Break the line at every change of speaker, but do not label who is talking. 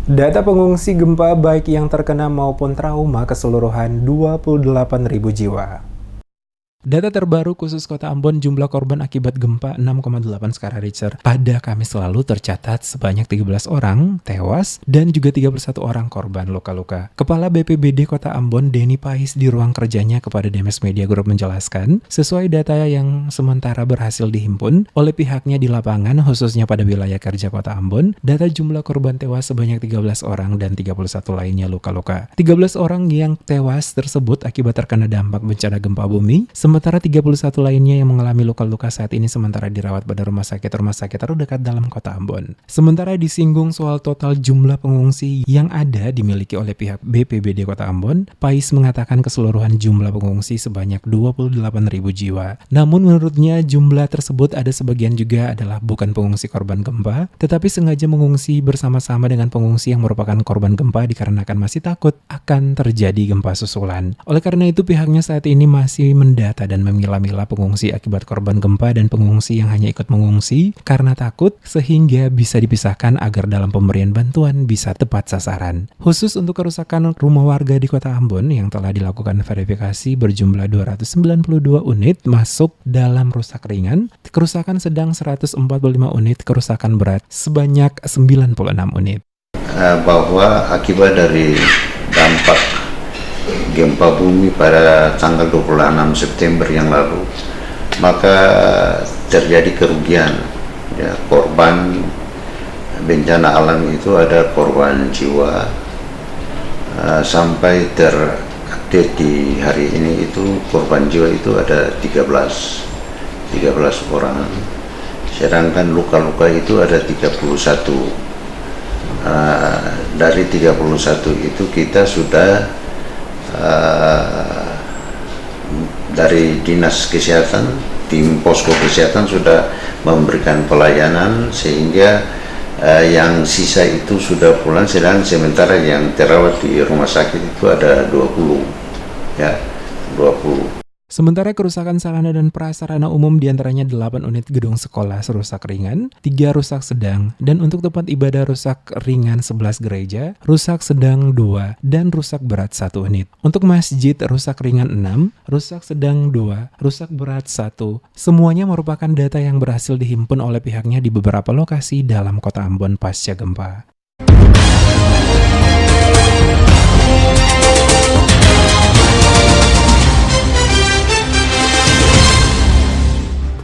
Data pengungsi gempa baik yang terkena maupun trauma keseluruhan 28.000 jiwa. Data terbaru khusus Kota Ambon jumlah korban akibat gempa 6,8 skala Richter pada Kamis lalu tercatat sebanyak 13 orang tewas dan juga 31 orang korban luka-luka. Kepala BPBD Kota Ambon Denny Pais di ruang kerjanya kepada DMS Media Group menjelaskan, sesuai data yang sementara berhasil dihimpun oleh pihaknya di lapangan khususnya pada wilayah kerja Kota Ambon, data jumlah korban tewas sebanyak 13 orang dan 31 lainnya luka-luka. 13 orang yang tewas tersebut akibat terkena dampak bencana gempa bumi, sementara 31 lainnya yang mengalami luka-luka saat ini sementara dirawat pada rumah sakit terdekat dalam Kota Ambon. Sementara disinggung soal total jumlah pengungsi yang ada dimiliki oleh pihak BPBD Kota Ambon, Pais mengatakan keseluruhan jumlah pengungsi sebanyak 28.000 jiwa. Namun menurutnya jumlah tersebut ada sebagian juga adalah bukan pengungsi korban gempa, tetapi sengaja mengungsi bersama-sama dengan pengungsi yang merupakan korban gempa dikarenakan masih takut akan terjadi gempa susulan. Oleh karena itu pihaknya saat ini masih mendata dan memilah-milah pengungsi akibat korban gempa dan pengungsi yang hanya ikut mengungsi karena takut sehingga bisa dipisahkan agar dalam pemberian bantuan bisa tepat sasaran. Khusus untuk kerusakan rumah warga di Kota Ambon yang telah dilakukan verifikasi berjumlah 292 unit masuk dalam rusak ringan, kerusakan sedang 145 unit, kerusakan berat sebanyak 96 unit.
Bahwa akibat dari dampak gempa bumi pada tanggal 26 September yang lalu, maka terjadi kerugian ya, korban bencana alam itu ada korban jiwa sampai terupdate di hari ini itu korban jiwa itu ada 13 orang, sedangkan luka-luka itu ada 31. Dari 31 itu kita sudah dari Dinas Kesehatan, tim posko kesehatan sudah memberikan pelayanan sehingga yang sisa itu sudah pulang, sedang sementara yang terawat di rumah sakit itu ada 20 ya, 20.
Sementara kerusakan sarana dan prasarana umum diantaranya 8 unit gedung sekolah rusak ringan, 3 rusak sedang, dan untuk tempat ibadah rusak ringan 11 gereja, rusak sedang 2, dan rusak berat 1 unit. Untuk masjid rusak ringan 6, rusak sedang 2, rusak berat 1. Semuanya merupakan data yang berhasil dihimpun oleh pihaknya di beberapa lokasi dalam Kota Ambon pasca gempa.